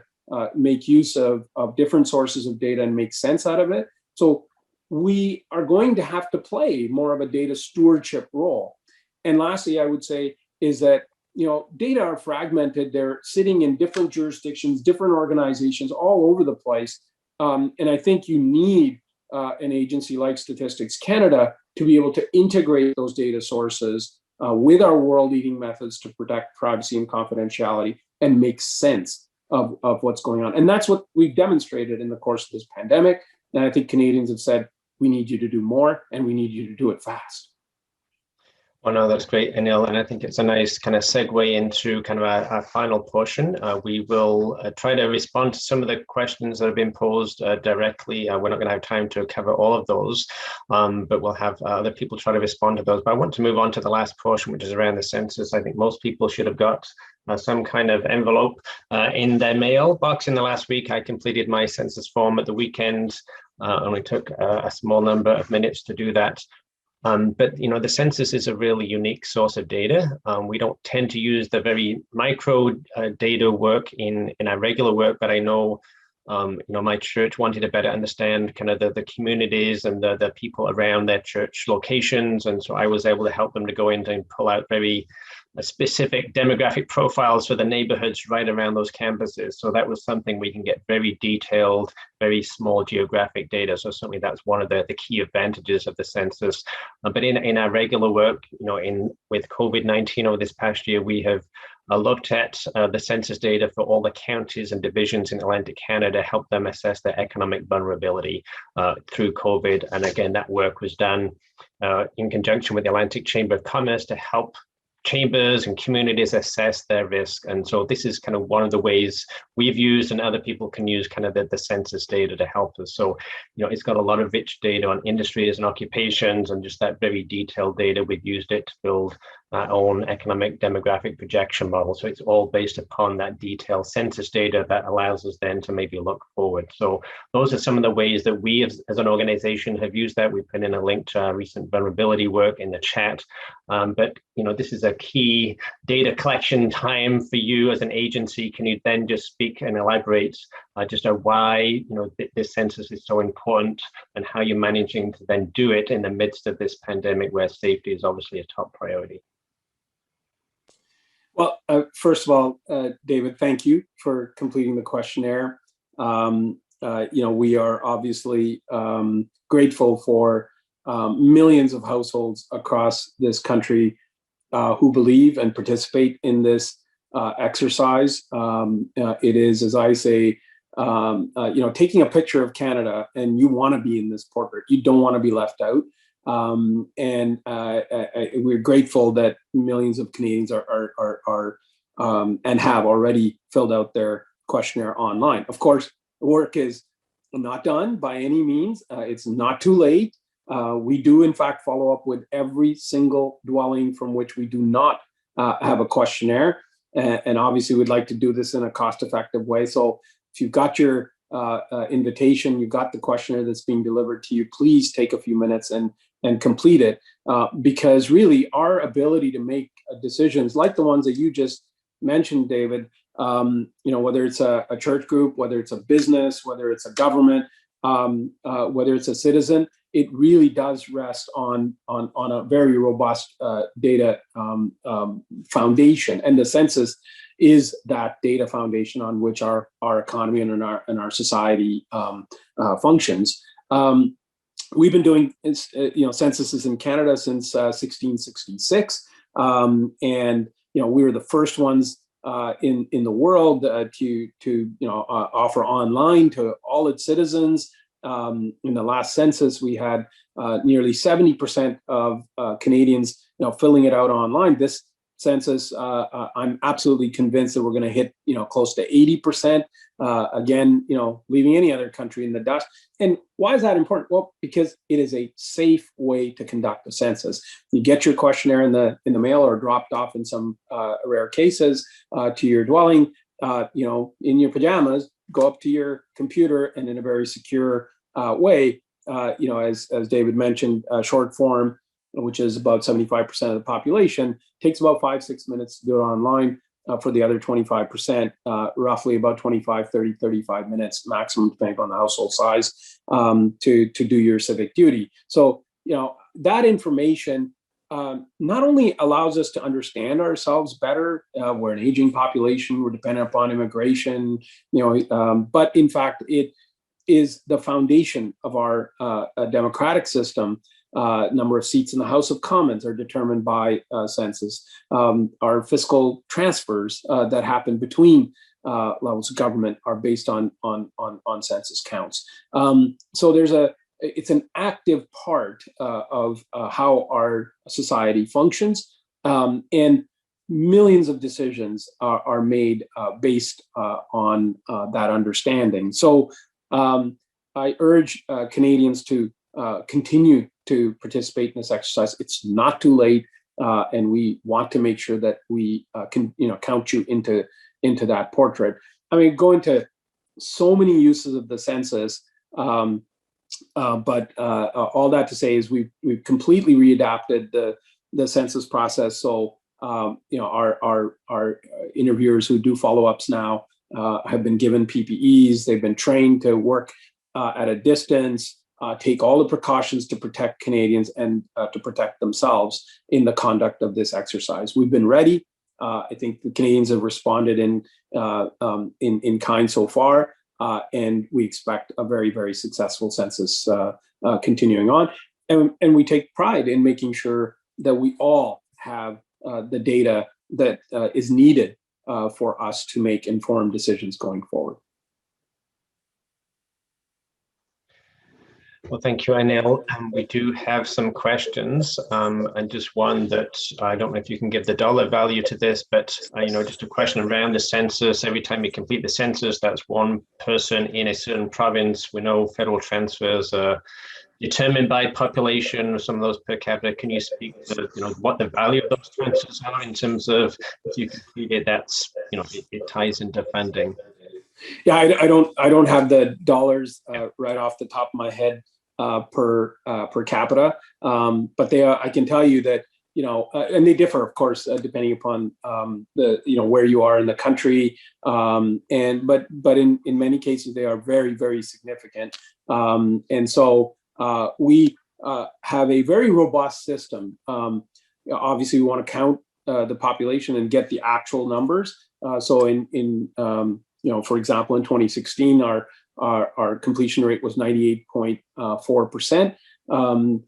make use of different sources of data and make sense out of it. So we are going to have to play more of a data stewardship role. And lastly, I would say is that, data are fragmented. They're sitting in different jurisdictions, different organizations all over the place. And I think you need an agency like Statistics Canada to be able to integrate those data sources with our world-leading methods to protect privacy and confidentiality and make sense of what's going on. And that's what we've demonstrated in the course of this pandemic. And I think Canadians have said, we need you to do more, and we need you to do it fast. Well, no, that's great, Anil, and I think it's a nice kind of segue into kind of our final portion. We will try to respond to some of the questions that have been posed directly. We're not going to have time to cover all of those, but we'll have other people try to respond to those. But I want to move on to the last portion, which is around the census. I think most people should have got some kind of envelope in their mailbox in the last week. I completed my census form at the weekend. Only took a small number of minutes to do that. But the census is a really unique source of data. We don't tend to use the very micro data work in our regular work, but I know my church wanted to better understand kind of the communities and the people around their church locations, and so I was able to help them to go in and pull out very specific demographic profiles for the neighborhoods right around those campuses. So that was something we can get very detailed, very small geographic data. So certainly that's one of the key advantages of the census. But in our regular work, with COVID-19 over this past year, we have looked at the census data for all the counties and divisions in Atlantic Canada, help them assess their economic vulnerability through COVID. And again, that work was done in conjunction with the Atlantic Chamber of Commerce to help chambers and communities assess their risk. And so this is kind of one of the ways we've used, and other people can use kind of the census data to help us. So, it's got a lot of rich data on industries and occupations, and just that very detailed data. We've used it to build our own economic demographic projection model. So it's all based upon that detailed census data that allows us then to maybe look forward. So those are some of the ways that we as an organization have used that. We put in a link to our recent vulnerability work in the chat. But this is a key data collection time for you as an agency. Can you then just speak and elaborate just on why this census is so important, and how you're managing to then do it in the midst of this pandemic where safety is obviously a top priority? Well, first of all, David, thank you for completing the questionnaire. We are obviously grateful for millions of households across this country who believe and participate in this exercise. It is, as I say, taking a picture of Canada, and you want to be in this portrait. You don't want to be left out. And we're grateful that millions of Canadians are and have already filled out their questionnaire online. Of course, the work is not done by any means. It's not too late. We do, in fact, follow up with every single dwelling from which we do not have a questionnaire. And obviously, we'd like to do this in a cost-effective way. So if you've got your invitation, you've got the questionnaire that's being delivered to you, please take a few minutes and complete it, because really our ability to make decisions like the ones that you just mentioned, David, whether it's a church group, whether it's a business, whether it's a government, whether it's a citizen, it really does rest on a very robust data foundation, and the census is that data foundation on which our economy and our society functions. We've been doing censuses in Canada since 1666, and we were the first ones in the world to offer online to all its citizens. In the last census, we had nearly 70% of Canadians filling it out online. This census, I'm absolutely convinced that we're going to hit close to 80%. Again, leaving any other country in the dust. And why is that important? Well, because it is a safe way to conduct a census. You get your questionnaire in the mail, or dropped off in some rare cases to your dwelling. In your pajamas, go up to your computer, and in a very secure way, as David mentioned, short form, which is about 75% of the population, takes about 5-6 minutes to do it online. For the other 25%, roughly about 25, 30, 35 minutes maximum, depending on the household size, to do your civic duty. So, that information not only allows us to understand ourselves better. We're an aging population, we're dependent upon immigration, but in fact, it is the foundation of our democratic system. Number of seats in the House of Commons are determined by census. Our fiscal transfers that happen between levels of government are based on census counts. So there's a it's an active part of how our society functions, and millions of decisions are made based on that understanding. So I urge Canadians to continue to participate in this exercise. It's not too late, and we want to make sure that we can, count you into that portrait. I mean, go into so many uses of the census, but all that to say is we've completely readapted the census process. So our interviewers who do follow-ups now have been given PPEs. They've been trained to work at a distance, take all the precautions to protect Canadians and to protect themselves in the conduct of this exercise. We've been ready. I think the Canadians have responded in kind so far, and we expect a very, very successful census continuing on. And we take pride in making sure that we all have the data that is needed for us to make informed decisions going forward. Well, thank you, Anil. We do have some questions, and just one that I don't know if you can give the dollar value to this, but just a question around the census. Every time you complete the census, that's one person in a certain province. We know federal transfers are determined by population, some of those per capita. Can you speak to what the value of those transfers are in terms of if you complete it, that's it ties into funding? Yeah, I don't have the dollars right off the top of my head per capita, but I can tell you that and they differ, of course, depending upon the where you are in the country, but in many cases they are very, very significant, and so we have a very robust system. Obviously, we want to count the population and get the actual numbers. So in for example, in 2016, our completion rate was 98.4%. And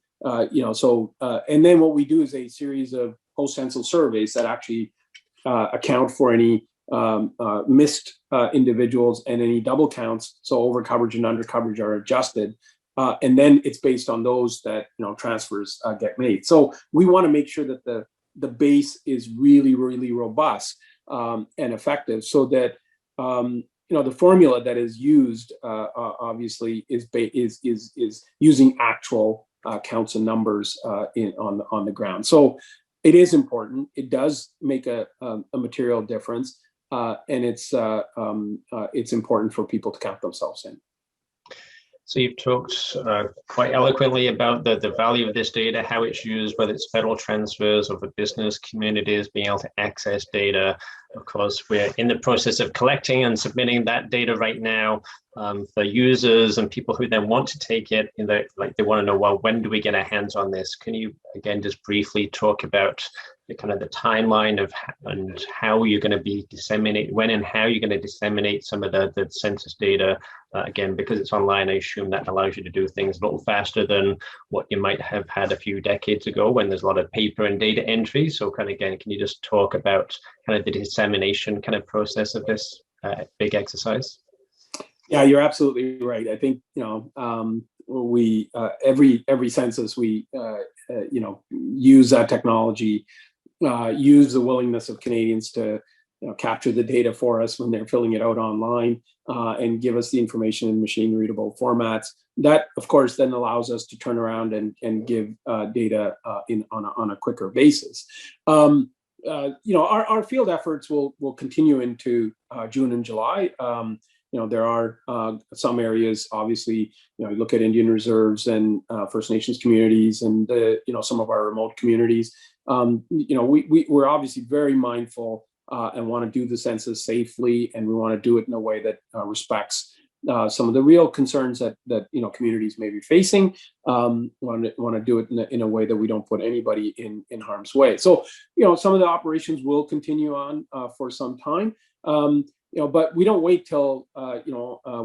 then what we do is a series of post-census surveys that actually account for any missed individuals and any double counts. So over coverage and under coverage are adjusted. And then it's based on those that transfers get made. So we want to make sure that the base is really, really robust and effective, so that the formula that is used obviously is using actual counts and numbers on the ground. So it is important. It does make a material difference, and it's important for people to count themselves in. So you've talked quite eloquently about the value of this data, how it's used, whether it's federal transfers or for business communities being able to access data. Of course, we're in the process of collecting and submitting that data right now for users and people who then want to take it. They want to know, well, when do we get our hands on this? Can you again just briefly talk about the timeline of and how you're going to be when and how you're going to disseminate some of the census data? Again, because it's online, I assume that allows you to do things a little faster than what you might have had a few decades ago when there's a lot of paper and data entry. So again, can you just talk about the dissemination process of this big exercise? Yeah, you're absolutely right. I think we every census we use that technology, use the willingness of Canadians to capture the data for us when they're filling it out online, and give us the information in machine readable formats. That, of course, then allows us to turn around and give data on a quicker basis. Our field efforts will continue into June and July. There are some areas, obviously, you look at Indian reserves and First Nations communities and some of our remote communities. We're obviously very mindful and want to do the census safely, and we want to do it in a way that respects some of the real concerns that communities may be facing. Want to do it in a way that we don't put anybody in harm's way. So some of the operations will continue on for some time. But we don't wait till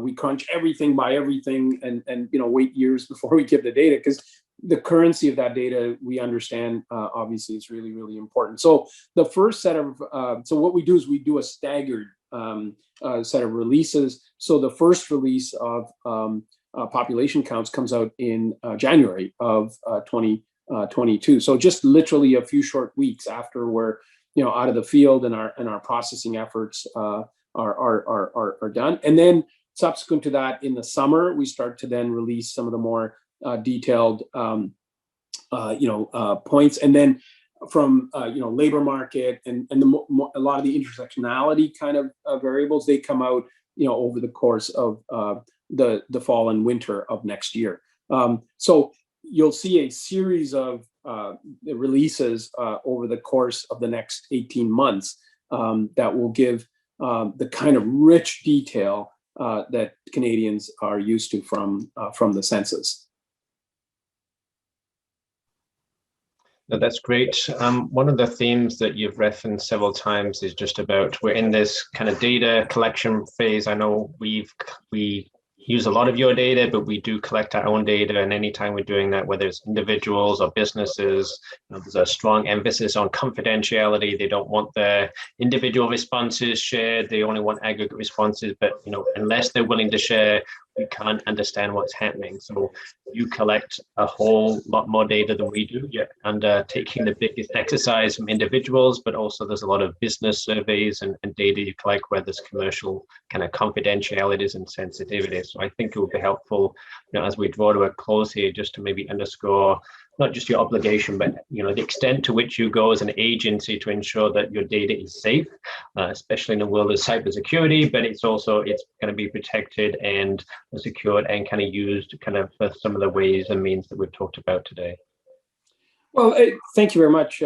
we crunch everything by everything and wait years before we give the data, because the currency of that data, we understand, obviously, is really, really important. So the first set of so what we do is we do a staggered set of releases. So the first release of population counts comes out in January of 2022. So just literally a few short weeks after we're out of the field and our processing efforts are done. And then subsequent to that, in the summer, we start to then release some of the more detailed points, and then from labor market and a lot of the intersectionality kind of variables, they come out over the course of the fall and winter of next year. So you'll see a series of releases over the course of the next 18 months that will give the kind of rich detail that Canadians are used to from the census. No, that's great. One of the themes that you've referenced several times is just about we're in this kind of data collection phase. I know we use a lot of your data, but we do collect our own data. And anytime we're doing that, whether it's individuals or businesses, there's a strong emphasis on confidentiality. They don't want their individual responses shared. They only want aggregate responses. But unless they're willing to share, we can't understand what's happening. So you collect a whole lot more data than we do. You're undertaking the biggest exercise from individuals, but also there's a lot of business surveys and data you collect where there's commercial kind of confidentialities and sensitivities. So I think it would be helpful, as we draw to a close here, just to maybe underscore not just your obligation, but the extent to which you go as an agency to ensure that your data is safe, especially in the world of cybersecurity. But it's going to be protected and secured and kind of used for some of the ways and means that we've talked about today. Well, thank you very much,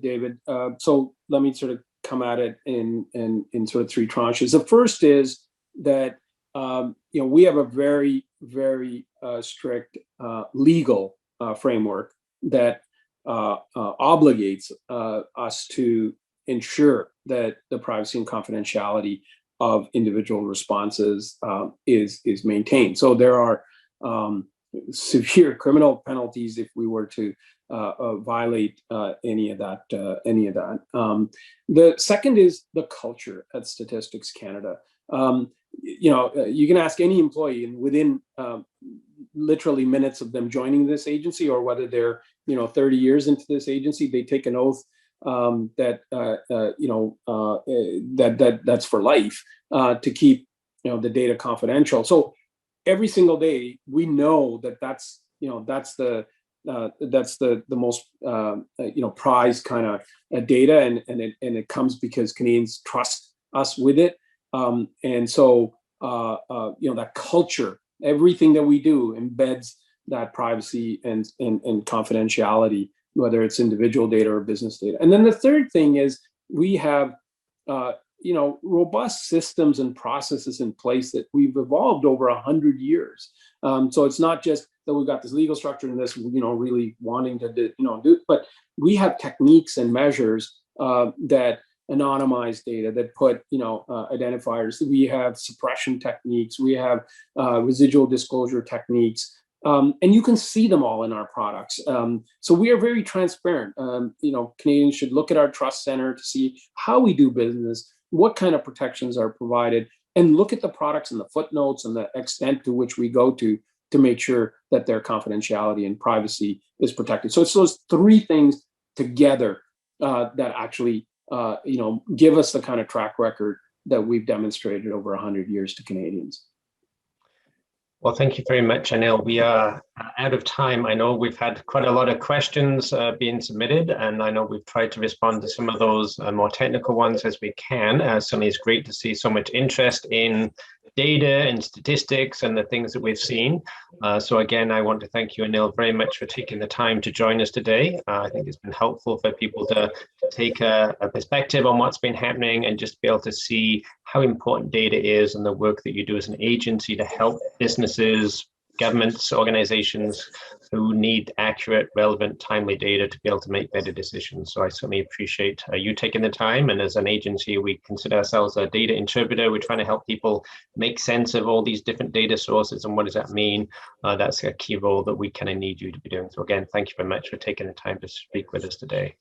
David. So let me sort of come at it in sort of three tranches. The first is that we have a very, very strict legal framework that obligates us to ensure that the privacy and confidentiality of individual responses is maintained. So there are severe criminal penalties if we were to violate any of that. The second is the culture at Statistics Canada. You can ask any employee, and within literally minutes of them joining this agency, or whether they're 30 years into this agency, they take an oath that's for life to keep the data confidential. So every single day we know that's the most prized kind of data, and it comes because Canadians trust us with it. And so, that culture, everything that we do embeds that privacy and confidentiality, whether it's individual data or business data. And then the third thing is we have, robust systems and processes in place that we've evolved over 100 years. So it's not just that we've got this legal structure and this, really wanting to do, but we have techniques and measures that anonymize data, that put identifiers. We have suppression techniques. We have residual disclosure techniques, and you can see them all in our products. So we are very transparent. Canadians should look at our trust center to see how we do business, what kind of protections are provided, and look at the products and the footnotes and the extent to which we go to make sure that their confidentiality and privacy is protected. So it's those three things together that actually give us the kind of track record that we've demonstrated over 100 years to Canadians. Well, thank you very much, Anil. We are out of time. I know we've had quite a lot of questions being submitted, and I know we've tried to respond to some of those more technical ones as we can. Certainly it's great to see so much interest in data and statistics and the things that we've seen. So again, I want to thank you, Anil, very much for taking the time to join us today. I think it's been helpful for people to take a perspective on what's been happening and just be able to see how important data is and the work that you do as an agency to help businesses, governments, organizations who need accurate, relevant, timely data to be able to make better decisions. So I certainly appreciate you taking the time. And as an agency, we consider ourselves a data interpreter. We're trying to help people make sense of all these different data sources and what does that mean. That's a key role that we kind of need you to be doing. So again, thank you very much for taking the time to speak with us today.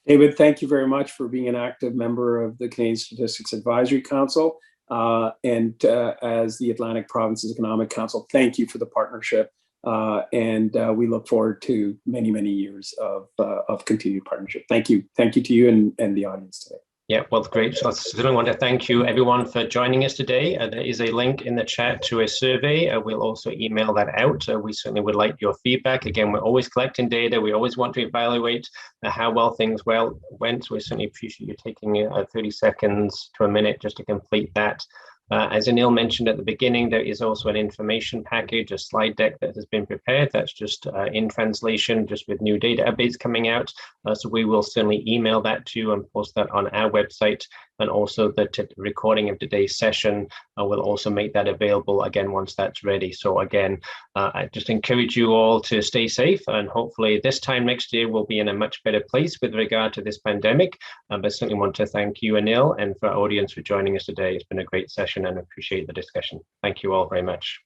David, thank you very much for being an active member of the Canadian Statistics Advisory Council. And as the Atlantic Provinces Economic Council, thank you for the partnership. And we look forward to many, many years of continued partnership. Thank you. Thank you to you and the audience today. Yeah, well, great. So I certainly want to thank you, everyone, for joining us today. There is a link in the chat to a survey. We'll also email that out. We certainly would like your feedback. Again, we're always collecting data. We always want to evaluate how well things went. So we certainly appreciate you taking 30 seconds to a minute just to complete that. As Anil mentioned at the beginning, there is also an information package, a slide deck that has been prepared. That's just in translation, just with new data updates coming out. So we will certainly email that to you and post that on our website. And also the recording of today's session will also make that available again once that's ready. So again, I just encourage you all to stay safe, and hopefully this time next year we'll be in a much better place with regard to this pandemic. But certainly want to thank you, Anil, and for our audience for joining us today. It's been a great session and appreciate the discussion. Thank you all very much.